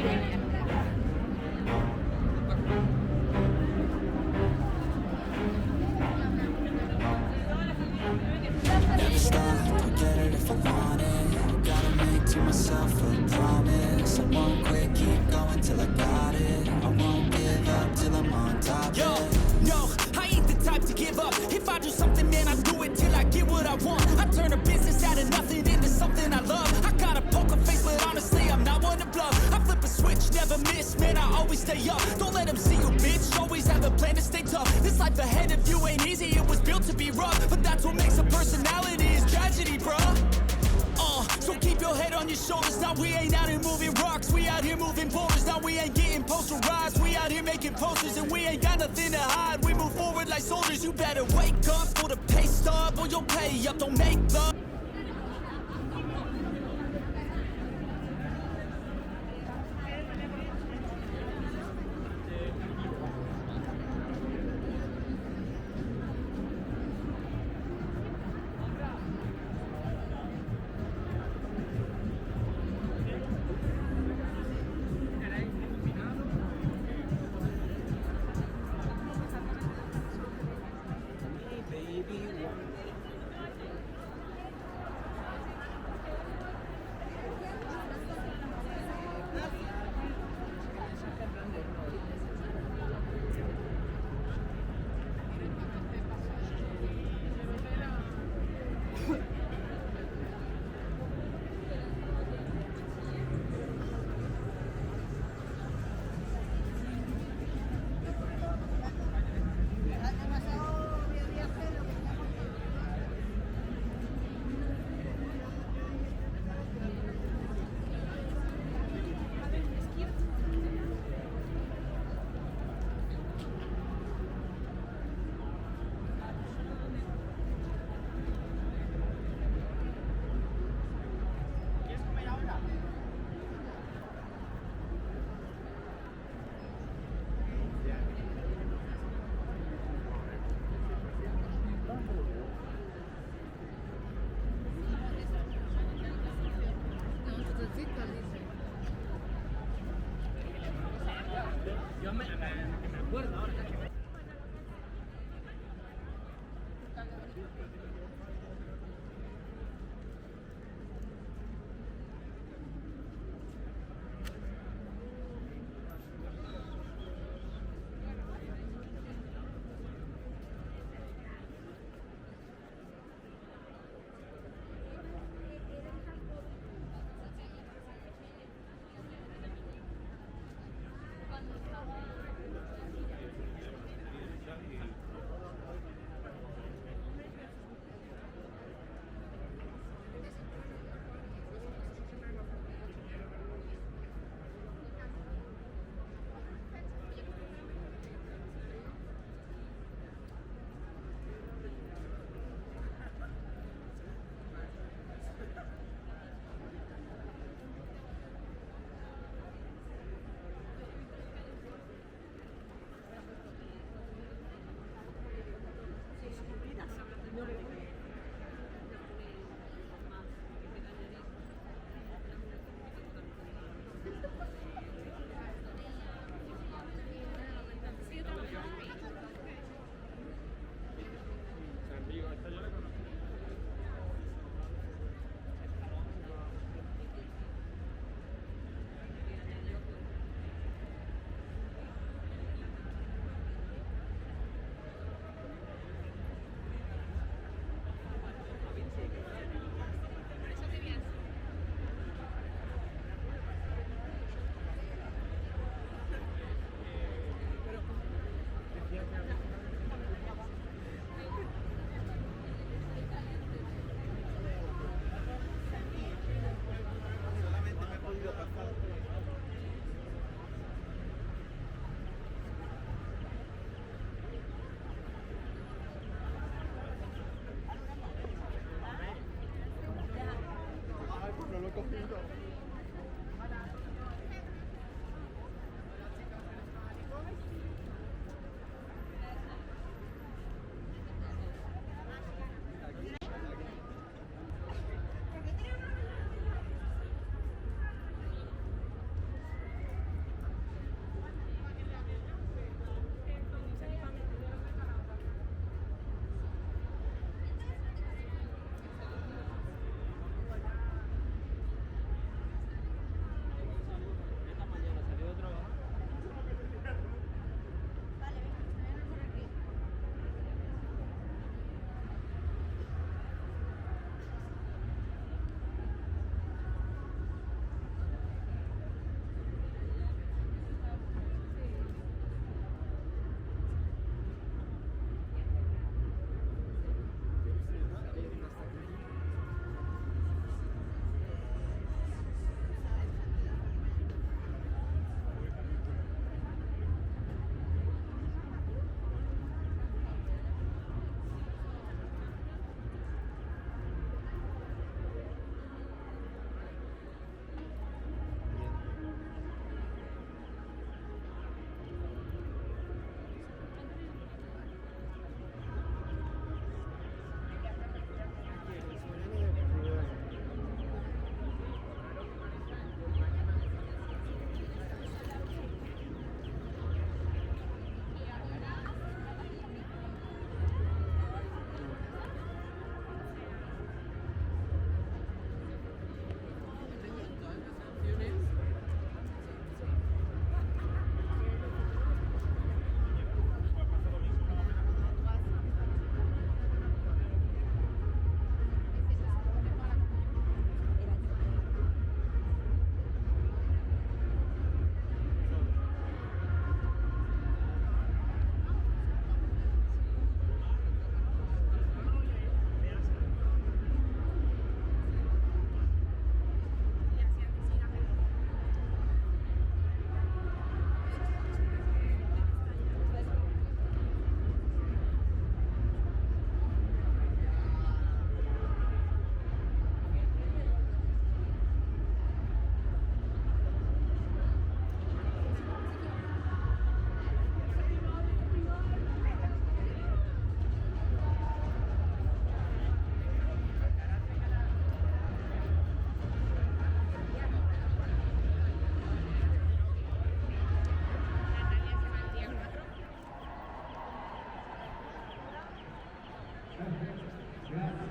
Never stop, I'll get it if I want it. Gotta make to myself a promise. I won't quit, keep going till I got it. I won't give up till I'm on top. Yo, no, I ain't the type to give up. If I do something, man, I do it till I get what I want. I turn a business out of nothing into something I love. I got a poker face, but honestly, I'm not one to bluff. I flip a switch, never miss, man, I always stay up. Don't let them see you, bitch, always have a plan to stay tough. This life ahead of you ain't easy, it was built to be rough. But that's what makes a personality, is tragedy, bruh. So keep your head on your shoulders. Now we ain't out here moving rocks, we out here moving boulders. Now we ain't getting posterized, we out here making posters. And we ain't got nothing to hide, we move forward like soldiers. You better wake up for the pay stub, or you'll pay up, don't make love.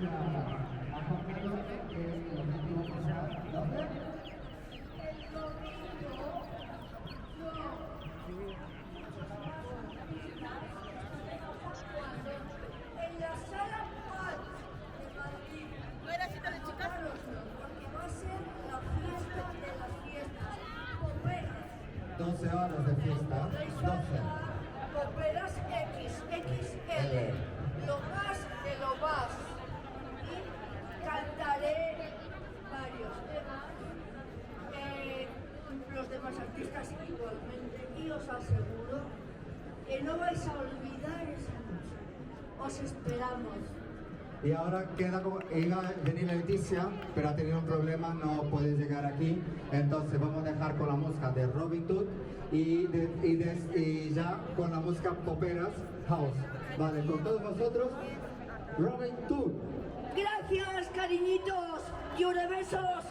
En la sala Park de Madrid. ¿No era cita de chicas? Porque va a ser la fiesta de las fiestas. Poperas. 12 horas de fiesta, 12. Poperas XXL. Lo más de lo más. Y cantaré varios temas. Los demás artistas igualmente. Y os aseguro que no vais a olvidar esa noche. Os esperamos. Y ahora queda como, iba a venir Leticia, pero ha tenido un problema, no puede llegar aquí. Entonces vamos a dejar con la música de Robin Hood y ya con la música Poperas House. Vale, con todos vosotros, Robin Hood. Gracias, cariñitos. Llore besos.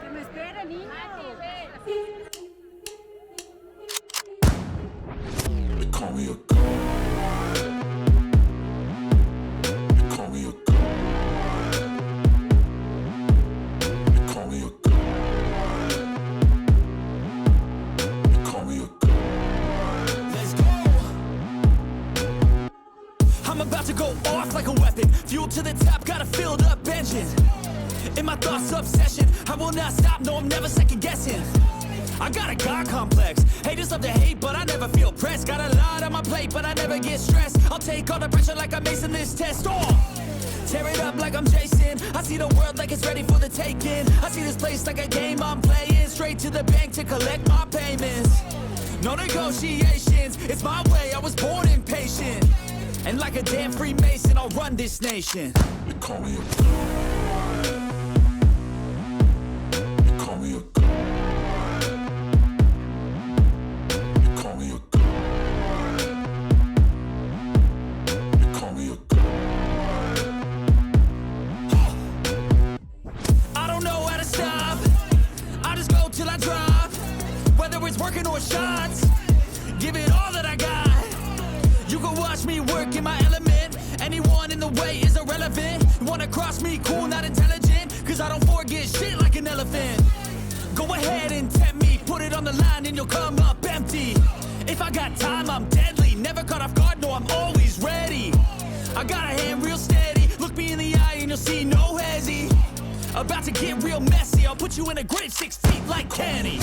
Que me espere, niño. They call me a god. They call me a god. They call me a god. They call me a god. Let's go. I'm about to go off like a weapon. Fuel to the top, got a filled up engine. In my thoughts, obsession. I will not stop, no, I'm never second guessing. I got a God complex. Haters love to hate, but I never feel pressed. Got a lot on my plate, but I never get stressed. I'll take all the pressure like I'm acing this test. Tear it up like I'm Jason. I see the world like it's ready for the taking. I see this place like a game I'm playing. Straight to the bank to collect my payments. No negotiations, it's my way, I was born impatient. And like a damn Freemason, I'll run this nation. They call me a god. They call me a god. Working on shots, give it all that I got. You can watch me work in my element. Anyone in the way is irrelevant. You wanna cross me, cool, not intelligent. Cause I don't forget shit like an elephant. Go ahead and tempt me, put it on the line and you'll come up empty. If I got time, I'm deadly. Never caught off guard, no, I'm always ready. I got a hand real steady. Look me in the eye and you'll see no hezzy. About to get real messy. I'll put you in a grave 6 feet like Kenny.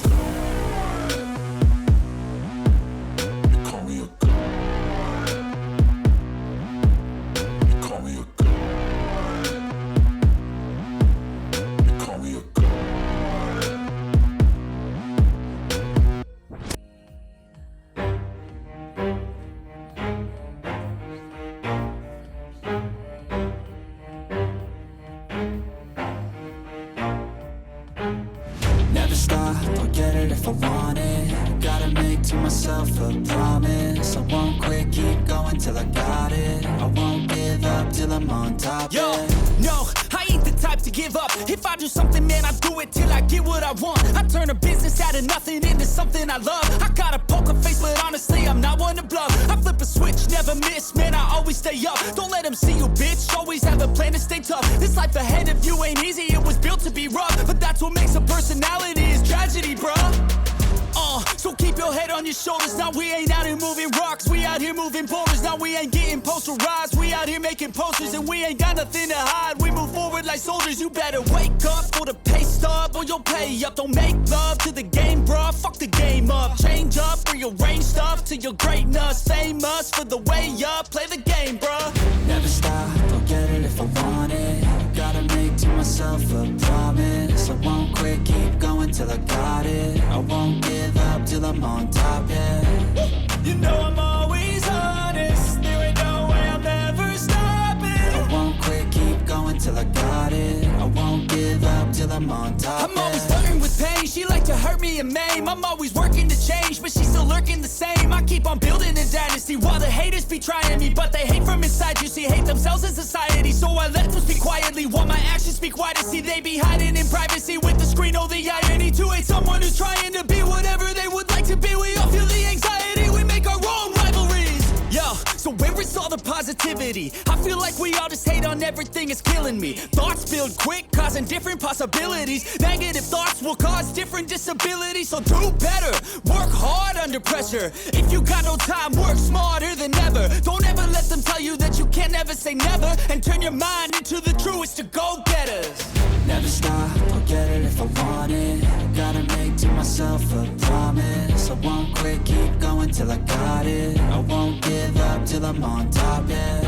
Never stop, I'll get it if I want it. Gotta make to myself a promise. I won't quit, keep going till I got it. I won't give up till I'm on top. Yo, no, I ain't the type to give up. If I do something, man, I do it till I get what I want. I turn a business out of nothing into something I love. I got a poker face, but honestly, I'm not one to bluff. I flip a switch, never miss, man, I always stay up. Don't let them see you, bitch, always have a plan to stay tough. This life ahead of you ain't easy, it was built to be rough. But that's what makes a personality, is tragedy, bruh. So keep your head on your shoulders. Now we ain't out here moving rocks, we out here moving boulders. Now we ain't getting posterized, we out here making posters. And we ain't got nothing to hide, we move forward like soldiers. You better wake up for the pay stub or you'll pay up. Don't make love to the game, bruh, fuck the game up. Change up, rearrange stuff to your greatness. Famous for the way up, play the game, bruh. Never stop, I'll get it if I want it. Gotta make to myself a promise. I won't quit, keep going till I got it. I won't give up till I'm on top, yeah. You know I'm always honest, there ain't no way I'm ever stopping. I won't quit, keep going till I got it. I won't give up till I'm on top, I'm always flirting with pain, she like to hurt me and maim. I'm always working to change, but she's still lurking the same. I keep on building a dynasty while the haters be trying me. But they hate from inside, you see, hate themselves in society. So I let them speak quietly while my actions speak wider. See, they be hiding in privacy with the screen. Oh, the irony to hate someone who's trying to be whatever they would like to be. We all feel the anxiety, we make our own rivalries. Yo, so where is all the positivity. I feel like we all just hate on everything, it's killing me. Thoughts build quick, causing different possibilities. Negative thoughts will cause different disabilities. So do better, work hard under pressure. If you got no time, work smarter than ever. Don't ever let them tell you that you can't ever say never. And turn your mind into the truest of go-getters. Never stop, I'll get it if I want it. Gotta make to myself a promise. I won't quit, keep going till I got it. I won't give up till I'm on top, yeah.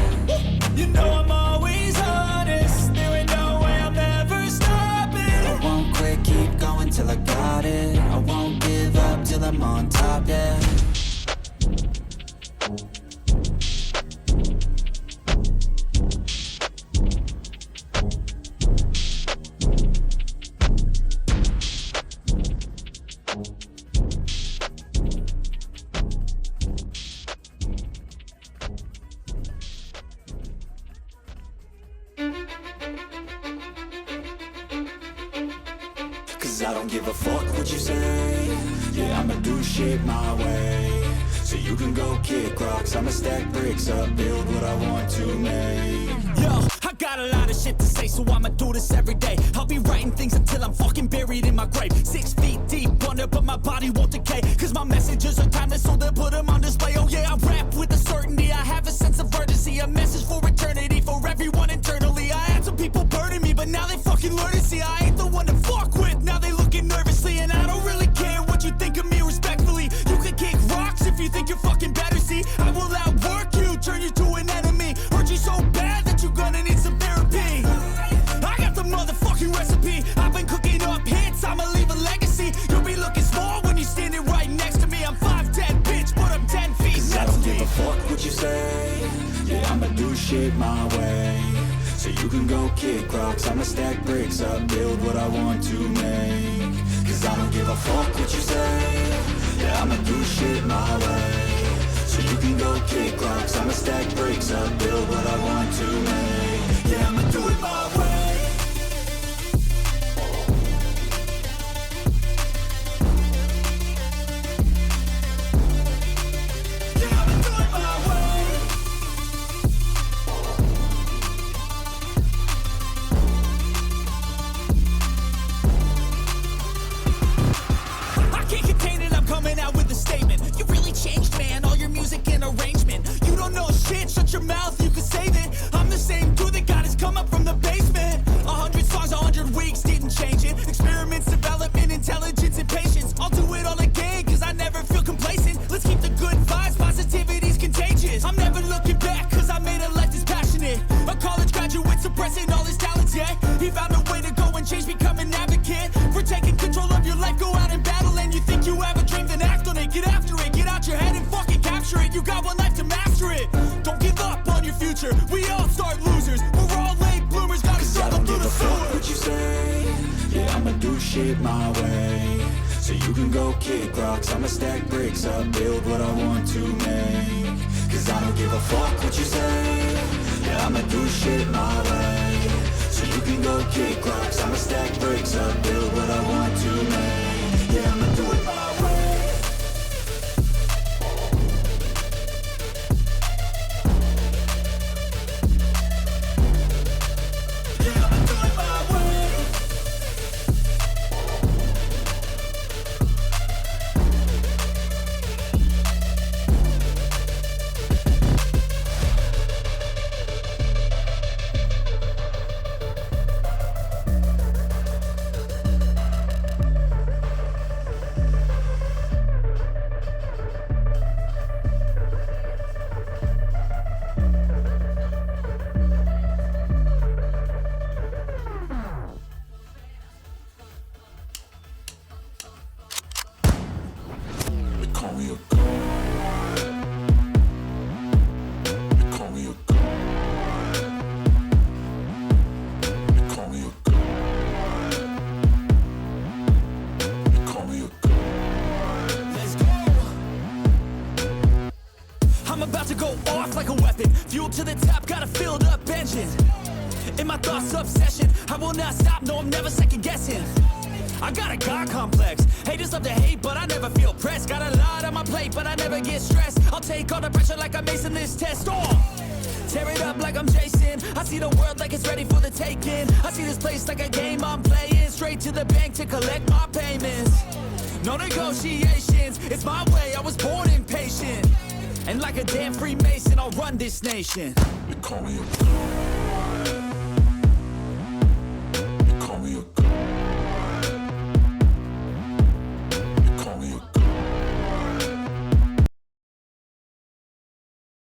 You know I'm always honest. There ain't no way I'm ever stopping. I won't quit, keep going till I got it. I won't give up till I'm on top, yeah. I don't give a fuck what you say. Yeah, I'ma do shit my way. So you can go kick rocks, I'ma stack bricks up, build what I want to make. Yo, I got a lot of shit to say, so I'ma do this every day. I'll be writing things until I'm fucking buried in my grave. 6 feet deep under, but my body won't decay. Cause my messages are timeless, so they'll put them on display. Oh yeah, I rap with a certainty, I have a sense of urgency. A message for eternity, for everyone internally. I had some people burning me, but now they fucking learn to see I ain't the one to fuck with. Now they looking nervously, and I don't really care what you think of me respectfully. You can kick rocks if you think you're fucking better, see. I will outwork you, turn you to an enemy. Hurt you so bad that you're gonna need some therapy. I got the motherfucking recipe. I've been cooking up hits, I'ma leave a legacy. You'll be looking small when you're standing right next to me. I'm 5'10", bitch, but I'm 10 feet next to me. I don't give a fuck what you say. Yeah, I'ma do shit my way. So you can go kick rocks, I'ma stack bricks up, build what I want to make. Cause I don't give a fuck what you say. Yeah, I'ma do shit my way. So you can go kick rocks, I'ma stack bricks up, build what I want to make. Yeah, I'ma do it my way. Shut your mouth, you can save it. I'm the same dude that got his come up from the basement. 100 songs, 100 weeks, didn't change it. Experiments, development, intelligence, and patience. I'll do it all again, cause I never feel complacent. Let's keep the good vibes, positivity's contagious. I'm never looking back, cause I made a life that's passionate. A college graduate suppressing all his talents, yeah. He found a way to go and change, become an advocate. For taking control of your life, go out and battle. And you think you have a dream, then act on it. Get after it, get out your head and fucking capture it. You got one life to master it. Don't give up on your future, we all start losers. We're all late bloomers, gotta struggle through the sewer. What you say? Yeah, I'ma do shit my way. So you can go kick rocks, I'ma stack bricks up, build what I want to make. Cause I don't give a fuck what you say. Yeah, I'ma do shit my way. So you can go kick rocks, I'ma stack bricks up, build what I want to make. Yeah, I'ma do it my way. To the top, got a filled up engine. In my thoughts, obsession. I will not stop, no, I'm never second guessing. I got a God complex. Haters love to hate, but I never feel pressed. Got a lot on my plate, but I never get stressed. I'll take all the pressure like I'm acing this test. Oh, shaking. I see the world like it's ready for the taking. I see this place like a game I'm playing. Straight to the bank to collect my payments. No negotiations, it's my way, I was born impatient. And like a damn Freemason, I'll run this nation. They call me a